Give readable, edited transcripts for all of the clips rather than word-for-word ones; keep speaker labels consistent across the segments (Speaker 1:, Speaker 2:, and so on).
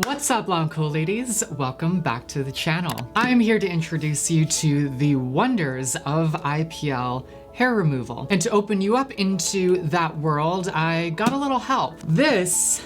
Speaker 1: What's up, long cool ladies? Welcome back to the channel. I'm here to introduce you to the wonders of IPL hair removal. And to open you up into that world, I got a little help. This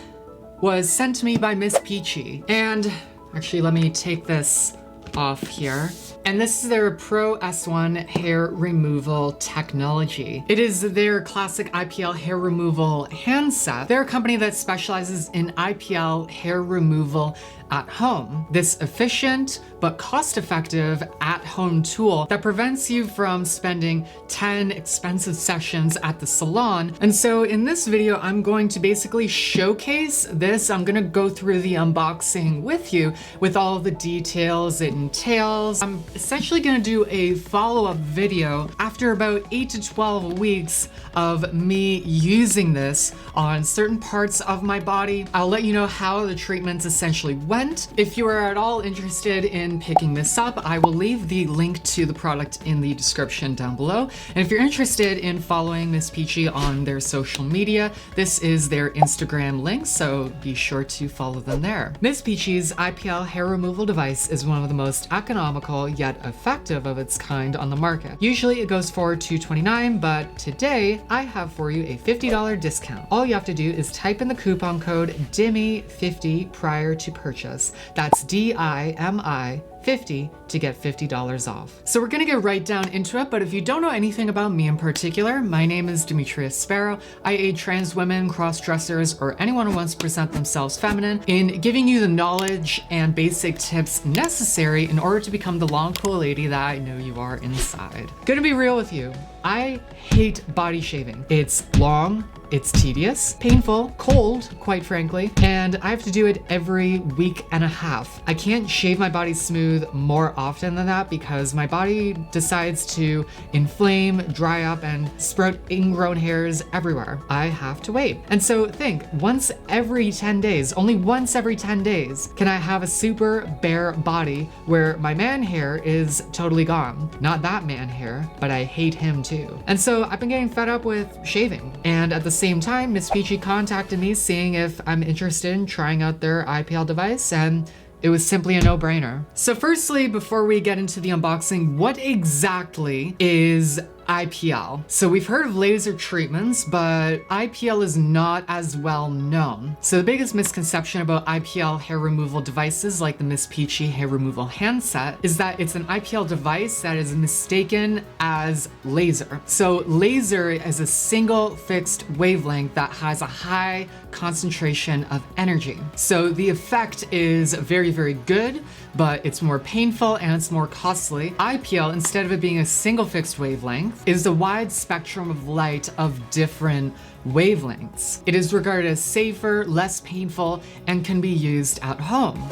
Speaker 1: was sent to me by MissPeachy. And actually, let me take this off here. And this is their Pro S1 hair removal technology. It is their classic IPL hair removal handset. They're a company that specializes in IPL hair removal at home. This efficient but cost-effective at-home tool that prevents you from spending 10 expensive sessions at the salon. And so in this video, I'm going to basically showcase this. I'm gonna go through the unboxing with you with all of the details it entails. I'm essentially gonna do a follow-up video after about 8 to 12 weeks of me using this on certain parts of my body. I'll let you know how the treatments essentially went. If you are at all interested in picking this up, I will leave the link to the product in the description down below. And if you're interested in following MissPeachy on their social media, this is their Instagram link, so be sure to follow them there. MissPeachy's IPL hair removal device is one of the most economical yet effective of its kind on the market. Usually it goes for $229, but today I have for you a $50 discount. All you have to do is type in the coupon code DIMI50 prior to purchase. That's DIMI 50 to get $50 off. So we're gonna get right down into it, but if you don't know anything about me in particular, my name is DIMITRIA SPARROW. I aid trans women, cross-dressers, or anyone who wants to present themselves feminine in giving you the knowledge and basic tips necessary in order to become the long cool lady that I know you are inside. Gonna be real with you, I hate body shaving. It's long, it's tedious, painful, cold, quite frankly, and I have to do it every week and a half. I can't shave my body smooth more often than that because my body decides to inflame, dry up, and sprout ingrown hairs everywhere. I have to wait. And so think, once every 10 days, only once every 10 days, can I have a super bare body where my man hair is totally gone. Not that man hair, but I hate him too. And so I've been getting fed up with shaving. And at the same time, MissPeachy contacted me seeing if I'm interested in trying out their IPL device, and it was simply a no-brainer. So firstly, before we get into the unboxing, what exactly is IPL? So we've heard of laser treatments, but IPL is not as well known. So the biggest misconception about IPL hair removal devices like the MissPeachy hair removal handset is that it's an IPL device that is mistaken as laser. So laser is a single fixed wavelength that has a high concentration of energy. So the effect is very, very good, but it's more painful and it's more costly. IPL, instead of it being a single fixed wavelength, is a wide spectrum of light of different wavelengths. It is regarded as safer, less painful, and can be used at home.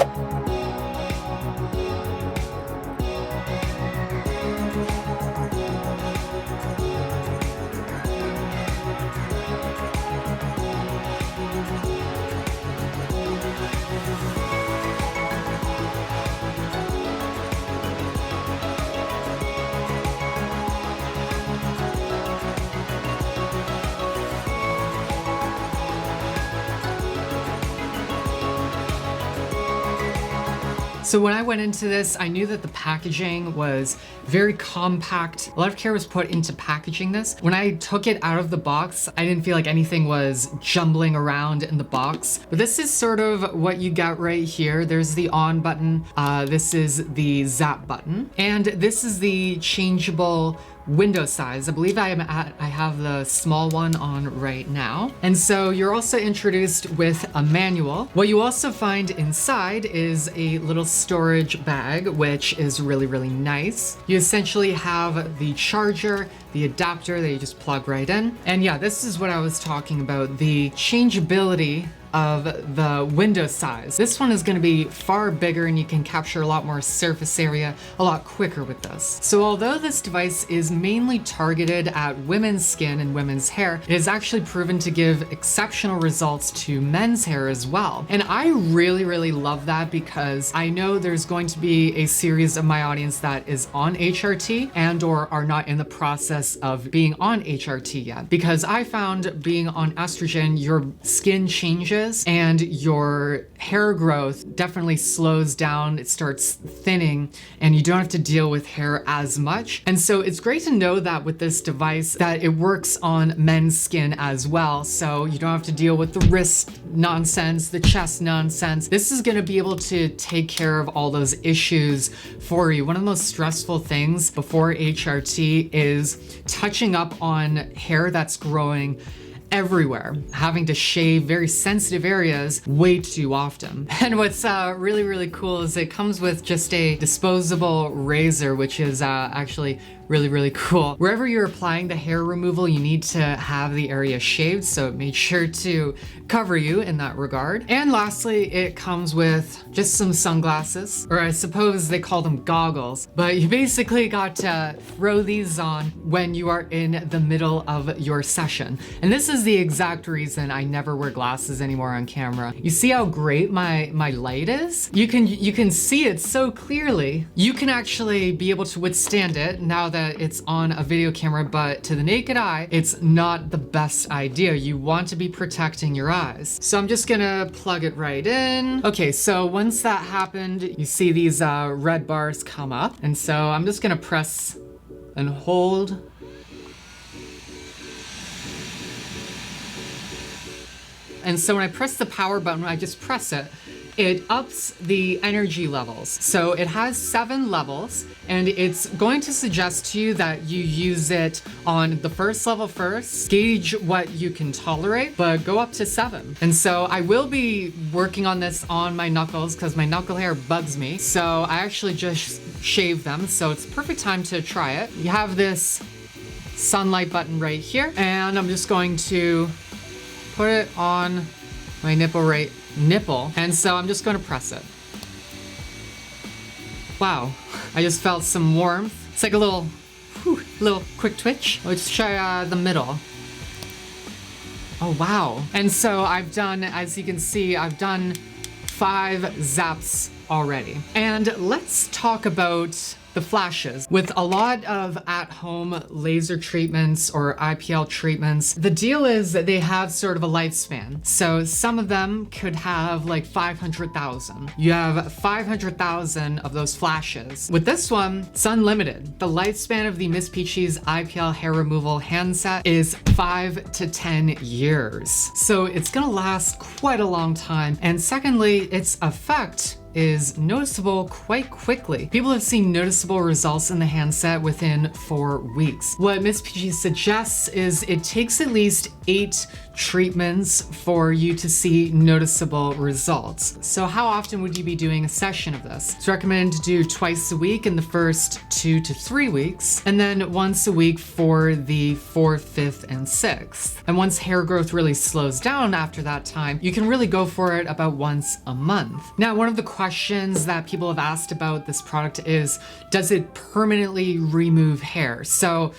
Speaker 1: So when I went into this, I knew that the packaging was very compact. A lot of care was put into packaging this. When I took it out of the box, I didn't feel like anything was jumbling around in the box. But this is sort of what you got right here. There's the on button. This is the zap button. And this is the changeable window size. I believe I have the small one on right now. And so you're also introduced with a manual. What you also find inside is a little storage bag, which is really, really nice. You essentially have the charger, the adapter that you just plug right in. And yeah, this is what I was talking about, the changeability of the window size. This one is going to be far bigger and you can capture a lot more surface area a lot quicker with this. So although this device is mainly targeted at women's skin and women's hair, it is actually proven to give exceptional results to men's hair as well. And I really, really love that because I know there's going to be a series of my audience that is on HRT and or are not in the process of being on HRT yet. Because I found being on estrogen, your skin changes ages, and your hair growth definitely slows down. It starts thinning, and you don't have to deal with hair as much. And so it's great to know that with this device that it works on men's skin as well. So you don't have to deal with the wrist nonsense, the chest nonsense. This is going to be able to take care of all those issues for you. One of the most stressful things before HRT is touching up on hair that's growing everywhere, having to shave very sensitive areas way too often. And what's really, really cool is it comes with just a disposable razor, which is actually really, really cool. Wherever you're applying the hair removal, you need to have the area shaved, so it made sure to cover you in that regard. And lastly, it comes with just some sunglasses, or I suppose they call them goggles, but you basically got to throw these on when you are in the middle of your session. And this is the exact reason I never wear glasses anymore on camera. You see how great my light is? You can see it so clearly. You can actually be able to withstand it now that it's on a video camera, but to the naked eye, it's not the best idea. You want to be protecting your eyes. So I'm just gonna plug it right in. Okay, so once that happened, you see these red bars come up. And so I'm just gonna press and hold. And so when I press the power button, I just press it, it ups the energy levels. So it has 7 levels, and it's going to suggest to you that you use it on the first level first, gauge what you can tolerate, but go up to 7. And so I will be working on this on my knuckles because my knuckle hair bugs me. So I actually just shaved them, so it's perfect time to try it. You have this sunlight button right here, and I'm just going to put it on my nipple, and so I'm just going to press it. Wow, I just felt some warmth. It's like a little quick twitch. Let's try the middle. Oh wow. And so I've done, as you can see, I've done 5 zaps already. And let's talk about the flashes. With a lot of at-home laser treatments or IPL treatments, the deal is that they have sort of a lifespan. So some of them could have like 500,000. You have 500,000 of those flashes. With this one, it's unlimited. The lifespan of the MissPeachy's IPL hair removal handset is 5 to 10 years. So it's gonna last quite a long time. And secondly, its effect is noticeable quite quickly. People have seen noticeable results in the handset within 4 weeks. What MissPeachy suggests is it takes at least 8 treatments for you to see noticeable results. So how often would you be doing a session of this? It's recommended to do twice a week in the first 2 to 3 weeks, and then once a week for the 4th, 5th, and 6th. And once hair growth really slows down after that time, you can really go for it about once a month. Now, one of the questions that people have asked about this product is, does it permanently remove hair? So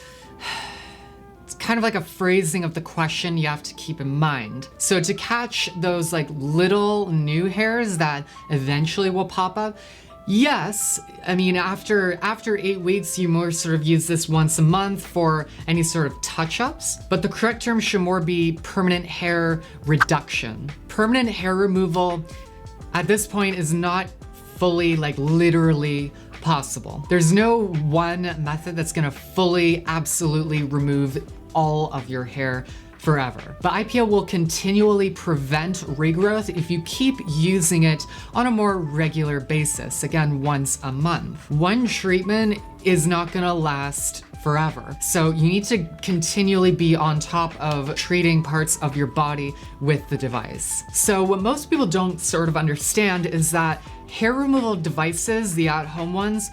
Speaker 1: it's kind of like a phrasing of the question you have to keep in mind. So to catch those like little new hairs that eventually will pop up, yes, I mean, after 8 weeks, you more sort of use this once a month for any sort of touch-ups, but the correct term should more be permanent hair reduction. Permanent hair removal at this point is not fully, like literally possible. There's no one method that's gonna fully, absolutely remove all of your hair forever. But IPL will continually prevent regrowth if you keep using it on a more regular basis, again, once a month. One treatment is not gonna last forever. So you need to continually be on top of treating parts of your body with the device. So what most people don't sort of understand is that hair removal devices, the at-home ones,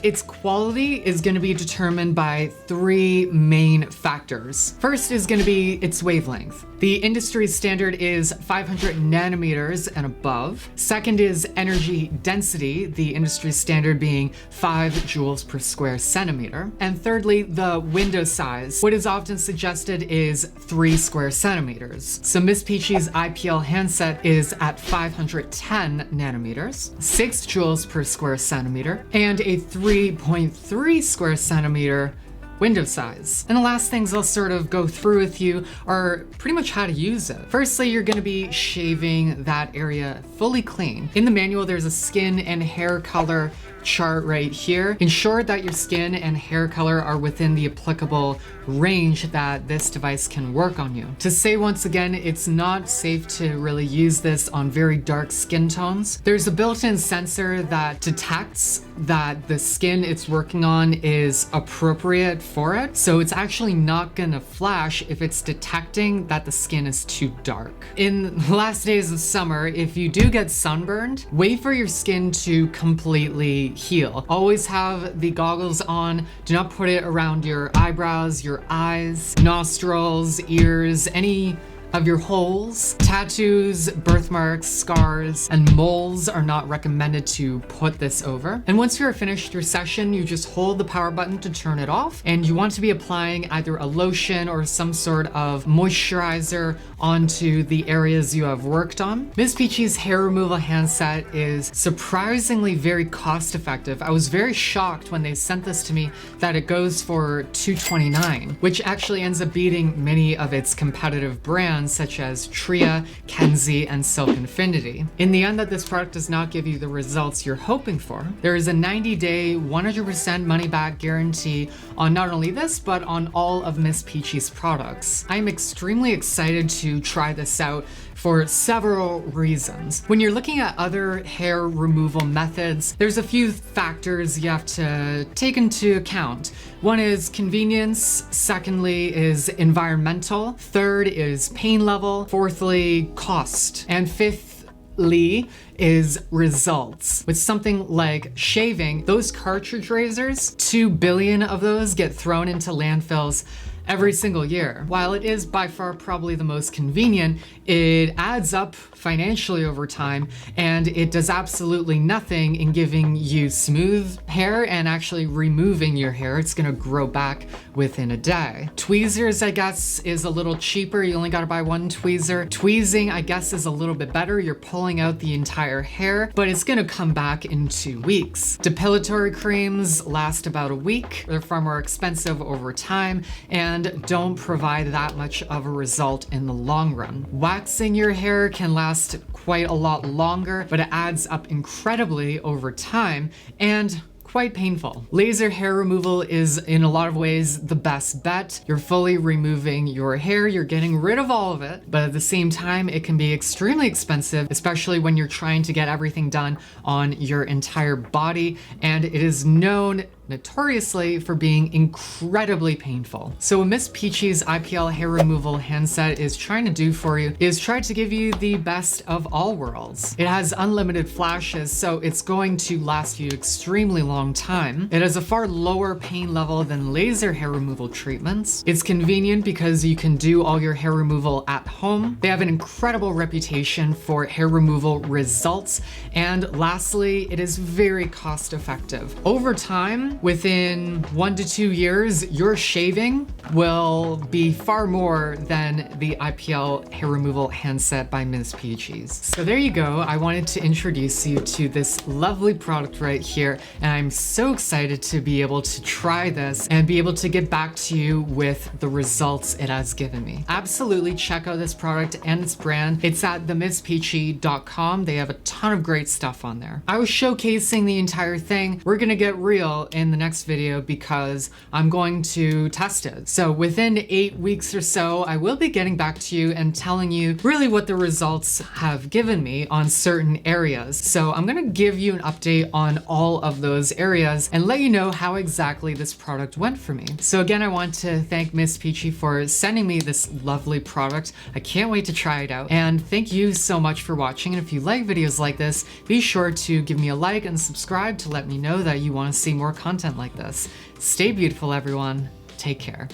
Speaker 1: its quality is going to be determined by 3 main factors. First is going to be its wavelength. The industry standard is 500 nanometers and above. Second is energy density, the industry standard being 5 joules per square centimeter. And thirdly, the window size. What is often suggested is 3 square centimeters. So MissPeachy's IPL handset is at 510 nanometers, 6 joules per square centimeter, and a 3.3 square centimeter window size. And the last things I'll sort of go through with you are pretty much how to use it. Firstly, you're gonna be shaving that area fully clean. In the manual, there's a skin and hair color chart right here. Ensure that your skin and hair color are within the applicable range that this device can work on you. To say once again, it's not safe to really use this on very dark skin tones. There's a built-in sensor that detects that the skin it's working on is appropriate for it. So it's actually not gonna flash if it's detecting that the skin is too dark. In the last days of summer, if you do get sunburned, wait for your skin to completely heal. Always have the goggles on. Do not put it around your eyebrows, your eyes, nostrils, ears, any of your holes. Tattoos, birthmarks, scars, and moles are not recommended to put this over. And once you're finished your session, you just hold the power button to turn it off, and you want to be applying either a lotion or some sort of moisturizer onto the areas you have worked on. MissPeachy's hair removal handset is surprisingly very cost effective. I was very shocked when they sent this to me that it goes for $229, which actually ends up beating many of its competitive brands such as Tria, Kenzie, and Silk Infinity. In the end, that this product does not give you the results you're hoping for. There is a 90-day, 100% money-back guarantee on not only this, but on all of MissPeachy's products. I'm extremely excited to try this out for several reasons. When you're looking at other hair removal methods, there's a few factors you have to take into account. One is convenience, secondly is environmental, third is pain level, fourthly, cost, and fifthly is results. With something like shaving, those cartridge razors, 2 billion of those get thrown into landfills every single year. While it is by far probably the most convenient, it adds up financially over time, and it does absolutely nothing in giving you smooth hair and actually removing your hair. It's gonna grow back within a day. Tweezers, I guess, is a little cheaper. You only gotta buy one tweezer. Tweezing, I guess, is a little bit better. You're pulling out the entire hair, but it's gonna come back in 2 weeks. Depilatory creams last about a week. They're far more expensive over time and don't provide that much of a result in the long run. Waxing your hair can last quite a lot longer, but it adds up incredibly over time and quite painful. Laser hair removal is in a lot of ways the best bet. You're fully removing your hair, you're getting rid of all of it, but at the same time, it can be extremely expensive, especially when you're trying to get everything done on your entire body, and it is known notoriously for being incredibly painful. So what MissPeachy's IPL hair removal handset is trying to do for you is try to give you the best of all worlds. It has unlimited flashes, so it's going to last you extremely long time. It has a far lower pain level than laser hair removal treatments. It's convenient because you can do all your hair removal at home. They have an incredible reputation for hair removal results. And lastly, it is very cost effective. Over time, within 1 to 2 years, your shaving will be far more than the IPL hair removal handset by MissPeachy's. So there you go. I wanted to introduce you to this lovely product right here, and I'm so excited to be able to try this and be able to get back to you with the results it has given me. Absolutely check out this product and its brand. It's at themisspeachy.com. They have a ton of great stuff on there. I was showcasing the entire thing. We're gonna get real in the next video because I'm going to test it. So within 8 weeks or so, I will be getting back to you and telling you really what the results have given me on certain areas. So I'm gonna give you an update on all of those areas and let you know how exactly this product went for me. So again, I want to thank MissPeachy for sending me this lovely product. I can't wait to try it out. And thank you so much for watching. And if you like videos like this, be sure to give me a like and subscribe to let me know that you want to see more content like this. Stay beautiful, everyone. Take care.